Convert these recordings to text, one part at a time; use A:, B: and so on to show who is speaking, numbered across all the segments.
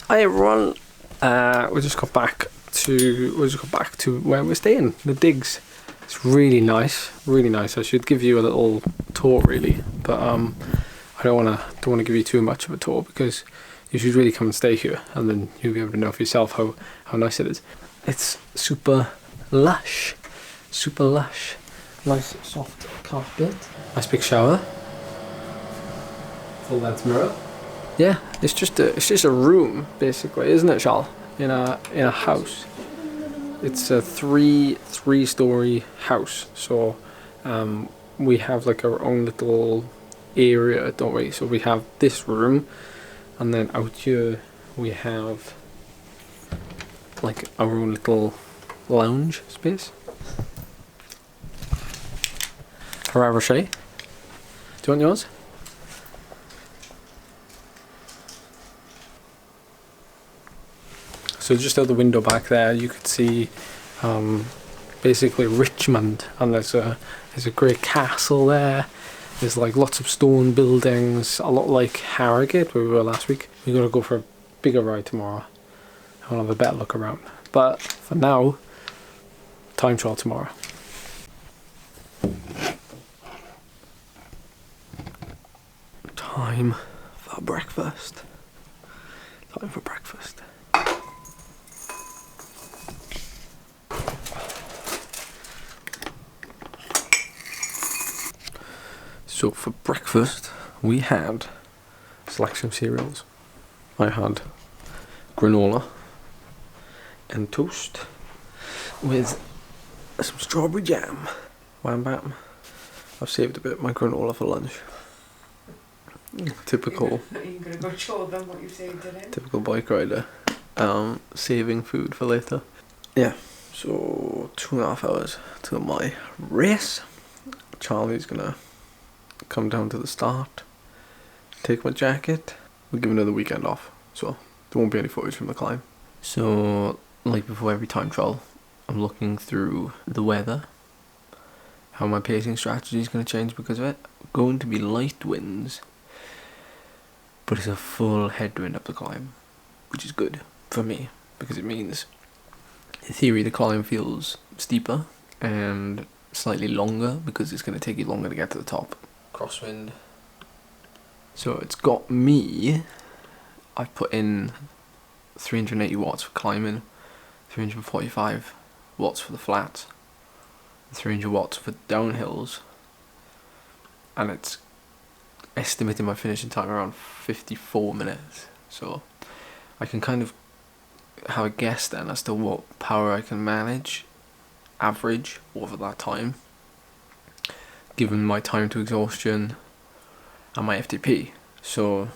A: Hi everyone. We just got back to where we're staying, the digs. It's really nice, really nice. I should give you a little tour really, but I don't wanna give you too much of a tour because you should really come and stay here, and then you'll be able to know for yourself how nice it is. It's super lush, nice soft carpet, nice big shower, full length mirror. Yeah, it's just a room basically, isn't it, Charles? In a house. It's a three-story house, so we have like our own little area, don't we? So we have this room, and then out here we have like our own little lounge space. Laverack. Do you want yours? So just out the window back there, you could see basically Richmond, and there's a great castle there. There's like lots of stone buildings, a lot like Harrogate where we were last week. We're gonna go for a bigger ride tomorrow. I want to have a better look around. But for now, time trial tomorrow. Time for breakfast. Time for breakfast. So for breakfast, we had a selection of cereals. I had granola and toast with some strawberry jam. Wham bam. I've saved a bit of my granola for lunch. Typical.
B: Are you gonna go show them what you saved in it?
A: Typical bike rider. Saving food for later. Yeah. So 2.5 hours till my race. Charlie's gonna come down to the start, take my jacket. We'll give another weekend off, so there won't be any footage from the climb. So, like before every time trial, I'm looking through the weather, how my pacing strategy is going to change because of it. Going to be light winds, but it's a full headwind up the climb, which is good for me because it means, in theory, the climb feels steeper and slightly longer because it's going to take you longer to get to the top. Crosswind. So it's got me, I've put in 380 watts for climbing, 345 watts for the flats, 300 watts for downhills, and it's estimating my finishing time around 54 minutes. So I can kind of have a guess then as to what power I can manage, average over that time, given my time to exhaustion and my FTP. So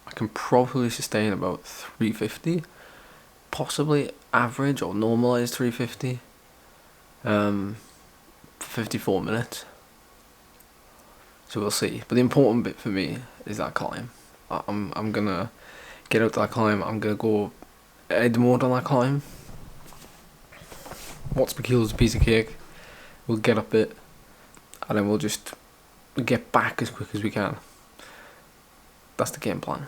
A: I can probably sustain about 350, possibly average or normalized 350 for 54 minutes. So we'll see. But the important bit for me is that climb. I'm gonna get out to that climb. I'm gonna go head mode on that climb. Watts per kilo is a piece of cake. We'll get up it, and then we'll just get back as quick as we can. That's the game plan.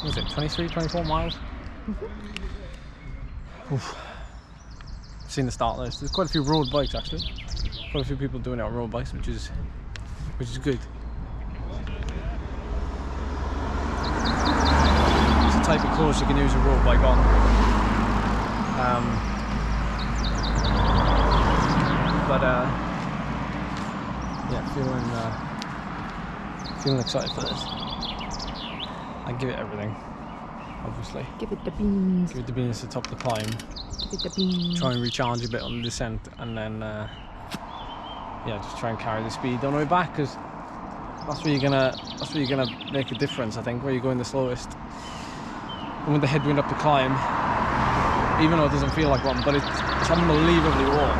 A: Was it 23, 24 miles? Mm-hmm. Oof. Seen the start list. There's quite a few road bikes actually. Quite a few people doing it on road bikes, which is good. It's the type of course you can use a road bike on. Yeah, feeling excited for this. I give it everything, obviously.
B: Give it the beans.
A: Give it the beans to top the climb.
B: Give it the beans.
A: Try and recharge a bit on the descent, and then yeah, just try and carry the speed on the way back, because that's where you're gonna make a difference. I think where you're going the slowest, and with the headwind up the climb, even though it doesn't feel like one, but it's unbelievably warm.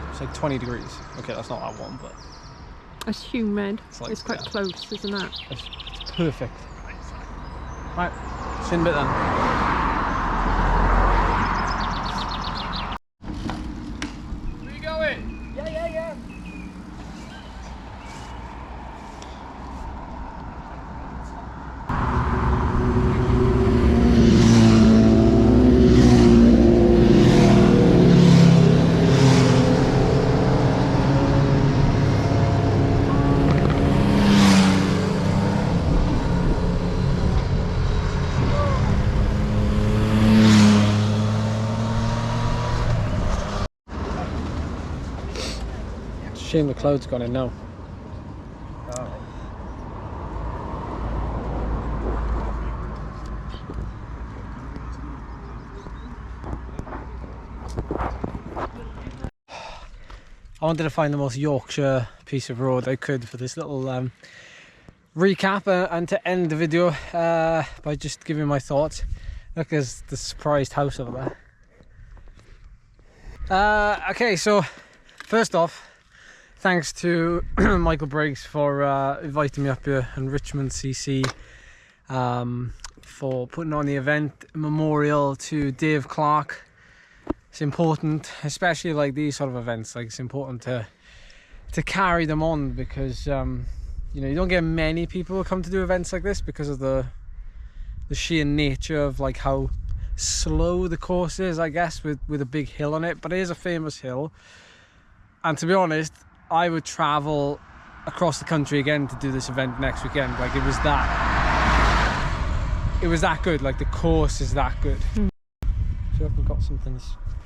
A: It's like 20 degrees. Okay, that's not that warm, but
B: it's humid. It's quite
A: yeah,
B: close, isn't it?
A: It's perfect. Right, see you in a bit then. Where are you going?
B: Yeah.
A: Shame the cloud's gone in now. I wanted to find the most Yorkshire piece of road I could for this little recap and to end the video by just giving my thoughts. Look, there's the surprised house over there. Okay, so first off, thanks to Michael Briggs for inviting me up here and Richmond CC for putting on the event memorial to Dave Clark. It's important, especially like these sort of events, like it's important to carry them on because you know, you don't get many people who come to do events like this because of the sheer nature of like how slow the course is, I guess, with a big hill on it. But it is a famous hill, and to be honest, I would travel across the country again to do this event next weekend. Like it was that good. Like the course is that good. I feel like I've got something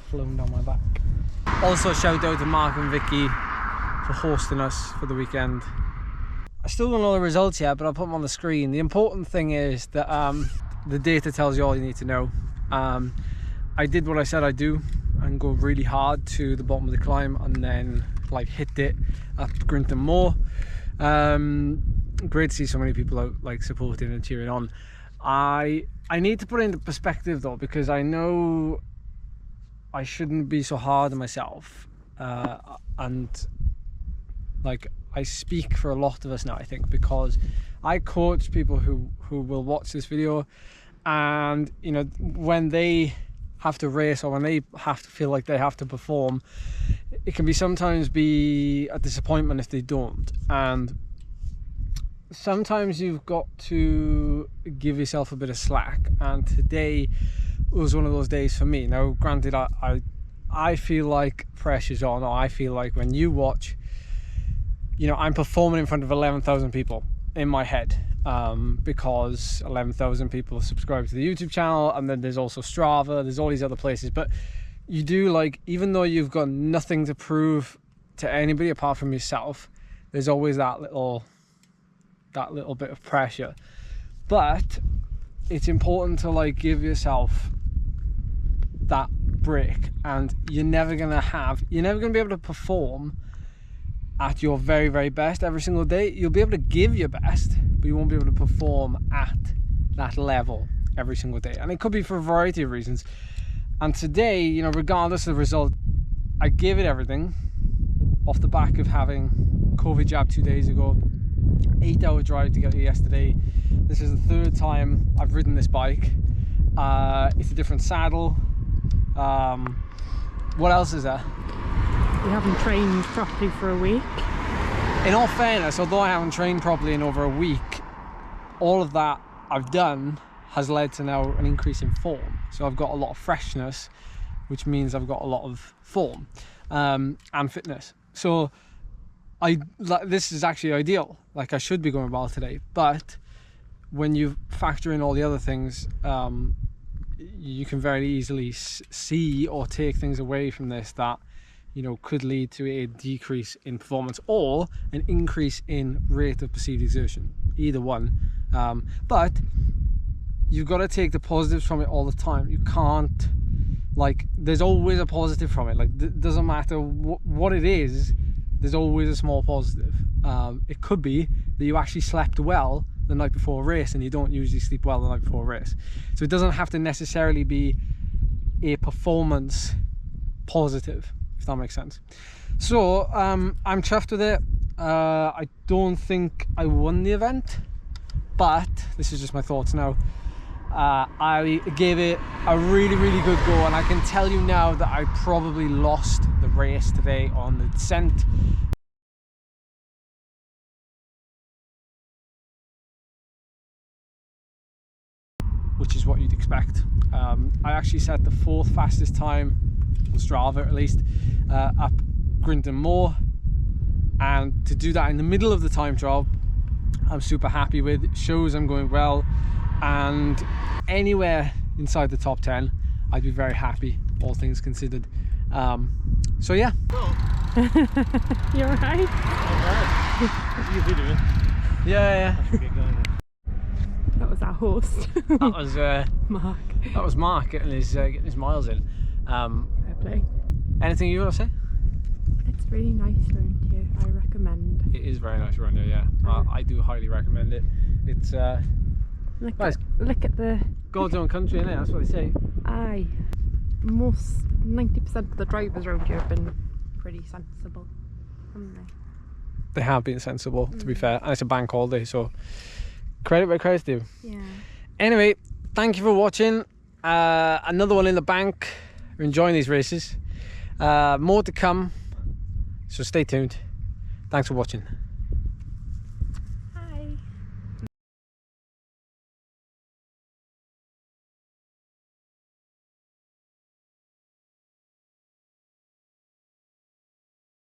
A: flown down my back. Also shout out to Mark and Vicky for hosting us for the weekend. I still don't know the results yet, but I'll put them on the screen. The important thing is that the data tells you all you need to know. I did what I said I'd do and go really hard to the bottom of the climb and then like hit it at Grinton Moor. Great to see so many people out like supporting and cheering on. I need to put it into perspective though, because I know I shouldn't be so hard on myself, and like I speak for a lot of us now, I think, because I coach people who will watch this video, and you know, when they have to race or when they have to feel like they have to perform, it can sometimes be a disappointment if they don't, and sometimes you've got to give yourself a bit of slack, and today was one of those days for me. Now granted, I feel like pressure's on, or I feel like when you watch, you know, I'm performing in front of 11,000 people in my head, because 11,000 people subscribe to the YouTube channel, and then there's also Strava, there's all these other places. But you do, like, even though you've got nothing to prove to anybody apart from yourself, there's always that little bit of pressure. But it's important to like give yourself that break, and you're never gonna be able to perform at your very, very best every single day. You'll be able to give your best, but you won't be able to perform at that level every single day, and it could be for a variety of reasons. And today, you know, regardless of the result, I gave it everything off the back of having COVID jab 2 days ago, 8-hour drive to get here yesterday. This is the third time I've ridden this bike. It's a different saddle. What else is there?
B: You haven't trained properly for a week.
A: In all fairness, although I haven't trained properly in over a week, all of that I've done has led to now an increase in form. So I've got a lot of freshness, which means I've got a lot of form and fitness. So this is actually ideal. Like, I should be going well today, but when you factor in all the other things, you can very easily see or take things away from this that, you know, could lead to a decrease in performance or an increase in rate of perceived exertion, either one. But you've got to take the positives from it all the time. You can't, like, there's always a positive from it. Like, doesn't matter what it is, there's always a small positive. It could be that you actually slept well the night before a race, and you don't usually sleep well the night before a race. So it doesn't have to necessarily be a performance positive, if that makes sense. So I'm chuffed with it. I don't think I won the event, but this is just my thoughts now. I gave it a really, really good go, and I can tell you now that I probably lost the race today on the descent. Which is what you'd expect. I actually set the 4th fastest time on Strava, at least, up Grinton Moor, and to do that in the middle of the time trial, I'm super happy with. It shows I'm going well, and anywhere inside the top 10 I'd be very happy, all things considered.
C: So yeah.
B: You're right.
D: What are you doing?
C: Yeah.
B: That was our host.
C: That was
B: Mark.
C: That was Mark getting his miles in.
B: Fair play.
C: Anything you want to say?
B: It's really nice around here. I recommend.
C: It is very nice around here. Yeah, I do highly recommend it. It's
B: Look at the
C: God's own country, innit? That's what they say.
B: aye. Most 90% of the drivers around here have been pretty sensible, haven't they?
C: They have been sensible, to be fair, and it's a bank holiday, so credit where credit's due.
B: Yeah.
C: Anyway, thank you for watching. Another one in the bank. We're enjoying these races. More to come, so stay tuned. Thanks for watching.